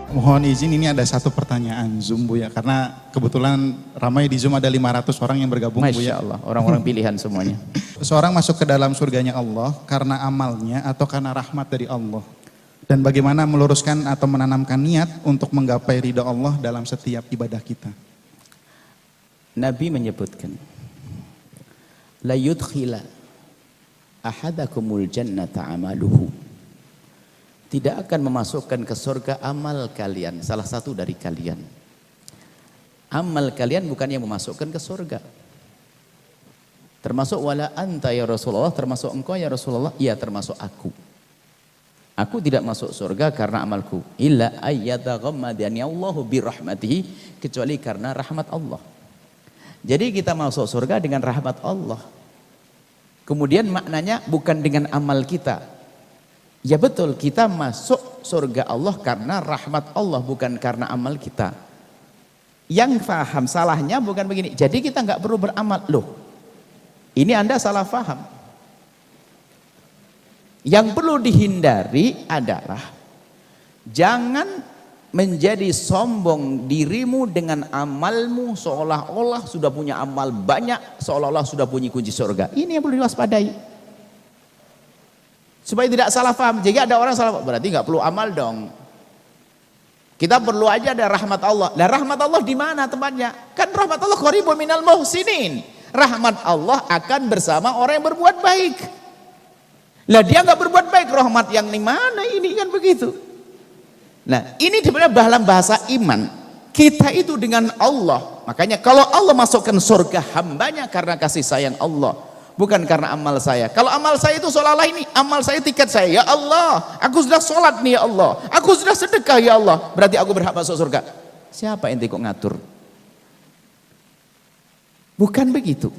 Mohon izin, ini ada satu pertanyaan Zoom Bu ya, karena kebetulan ramai di Zoom ada 500 orang yang bergabung Bu ya. Masya Allah, orang-orang pilihan semuanya. Seorang masuk ke dalam surganya Allah karena amalnya atau karena rahmat dari Allah? Dan bagaimana meluruskan atau menanamkan niat untuk menggapai ridha Allah dalam setiap ibadah kita? Nabi menyebutkan, la yudkhila ahadakumul jannata amaluhu. Tidak akan memasukkan ke surga amal kalian, salah satu dari kalian. Amal kalian bukan yang memasukkan ke surga. Termasuk wala anta ya Rasulullah, termasuk engkau ya Rasulullah, iya termasuk aku. Aku tidak masuk surga karena amalku. Illa ayyataghammadani Allahu birahmatihi, kecuali karena rahmat Allah. Jadi kita masuk surga dengan rahmat Allah. Kemudian maknanya bukan dengan amal kita. Ya betul, kita masuk surga Allah karena rahmat Allah, bukan karena amal kita. Yang faham salahnya bukan begini, jadi kita nggak perlu beramal. Loh, ini Anda salah faham. Yang perlu dihindari adalah jangan menjadi sombong dirimu dengan amalmu, seolah-olah sudah punya amal banyak, seolah-olah sudah punya kunci surga. Ini yang perlu diwaspadai. Supaya tidak salah paham. Jika ada orang salah paham, berarti nggak perlu amal dong. Kita perlu aja ada rahmat Allah. Nah, rahmat Allah di mana tempatnya? Kan rahmat Allah qaribun minal muhsinin. Rahmat Allah akan bersama orang yang berbuat baik. Lah dia nggak berbuat baik, rahmat yang di mana ini, kan begitu. Nah, ini sebenarnya dalam bahasa iman. Kita itu dengan Allah. Makanya kalau Allah masukkan surga hambanya karena kasih sayang Allah, bukan karena amal saya. Kalau amal saya itu seolah-olah ini amal saya, tiket saya, ya Allah, aku sudah sholat nih ya Allah, aku sudah sedekah ya Allah, berarti aku berhak masuk surga. Siapa ente kok ngatur? Bukan begitu.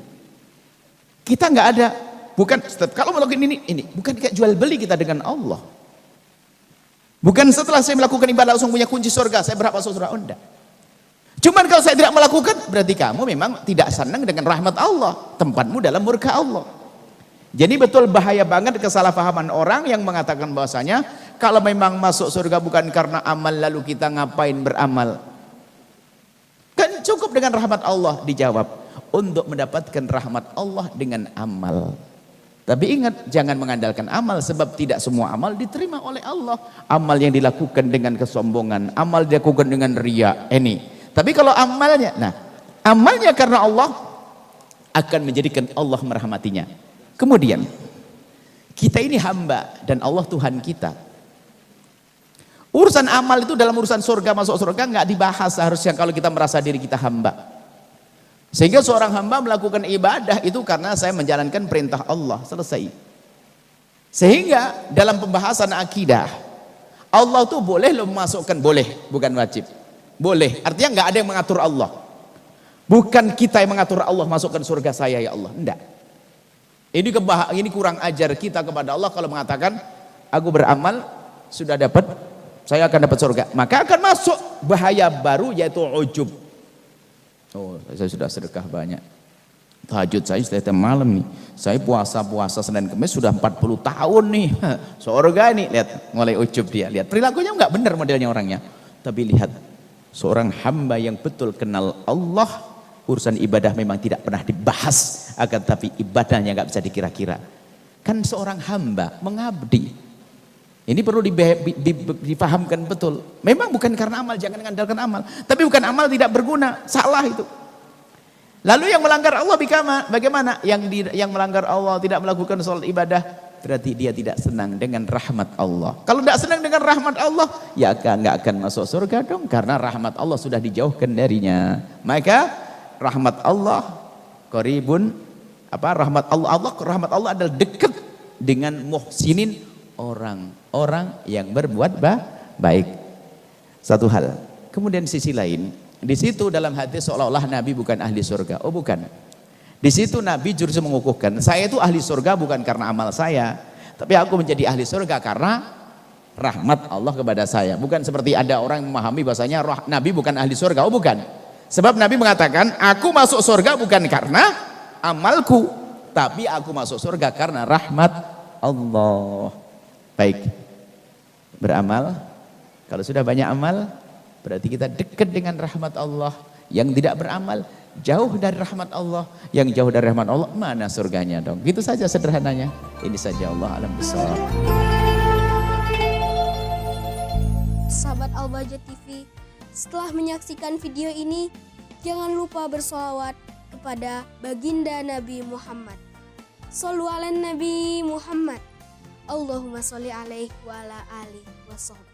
Kita nggak ada, bukan kalau melakukan ini bukan kayak jual beli kita dengan Allah. Bukan setelah saya melakukan ibadah langsung punya kunci surga, saya berhak masuk surga. Oh, enggak. Cuman kalau saya tidak melakukan, berarti kamu memang tidak senang dengan rahmat Allah, tempatmu dalam murka Allah. Jadi betul bahaya banget kesalahpahaman orang yang mengatakan bahwasanya kalau memang masuk surga bukan karena amal, lalu kita ngapain beramal? Kan cukup dengan rahmat Allah. Dijawab, untuk mendapatkan rahmat Allah dengan amal. Tapi ingat, jangan mengandalkan amal, sebab tidak semua amal diterima oleh Allah. Amal yang dilakukan dengan kesombongan, amal dilakukan dengan riya, ini. Tapi kalau amalnya, nah amalnya karena Allah akan menjadikan Allah merahmatinya. Kemudian kita ini hamba dan Allah Tuhan kita. Urusan amal itu dalam urusan surga masuk surga nggak dibahas seharusnya kalau kita merasa diri kita hamba. Sehingga seorang hamba melakukan ibadah itu karena saya menjalankan perintah Allah, selesai. Sehingga dalam pembahasan akidah, Allah tuh boleh lo memasukkan, boleh, bukan wajib. Boleh, artinya nggak ada yang mengatur Allah. Bukan kita yang mengatur Allah masukkan surga saya ya Allah, enggak. Ini kurang ajar kita kepada Allah kalau mengatakan aku beramal sudah dapat, saya akan dapat surga, maka akan masuk bahaya baru yaitu ujub. Oh, saya sudah sedekah banyak, tahajud saya sudah tiap malam nih, saya puasa Senin Kamis sudah 40 tahun nih, surga nih, lihat mulai ujub dia, lihat perilakunya nggak benar modelnya orangnya. Tapi lihat seorang hamba yang betul kenal Allah, urusan ibadah memang tidak pernah dibahas, akan tapi ibadahnya nggak bisa dikira-kira. Kan seorang hamba mengabdi, ini perlu dipahamkan betul. Memang bukan karena amal, jangan mengandalkan amal. Tapi bukan amal tidak berguna, salah itu. Lalu yang melanggar Allah bagaimana? Yang melanggar Allah tidak melakukan sholat ibadah, berarti dia tidak senang dengan rahmat Allah. Kalau tidak senang dengan rahmat Allah, ya nggak akan masuk surga dong, karena rahmat Allah sudah dijauhkan darinya. Maka rahmat Allah qaribun, rahmat Allah adalah dekat dengan muhsinin, orang-orang yang berbuat baik. Satu hal. Kemudian sisi lain, di situ dalam hati seolah-olah Nabi bukan ahli surga. Oh bukan. Di situ Nabi justru mengukuhkan, saya itu ahli surga bukan karena amal saya, tapi aku menjadi ahli surga karena rahmat Allah kepada saya. Bukan seperti ada orang yang memahami bahasanya Nabi bukan ahli surga. Oh bukan. Sebab Nabi mengatakan, aku masuk surga bukan karena amalku, tapi aku masuk surga karena rahmat Allah. Baik, beramal. Kalau sudah banyak amal, berarti kita dekat dengan rahmat Allah. Yang tidak beramal jauh dari rahmat Allah. Yang jauh dari rahmat Allah, mana surganya dong? Gitu saja sederhananya. Ini saja, Allah alam besar. Sahabat Al-Bahjah TV, setelah menyaksikan video ini, jangan lupa bersolawat kepada baginda Nabi Muhammad. Shollu ala Nabi Muhammad. Allahumma sholli alaihi wa ala alihi wa sahbihi.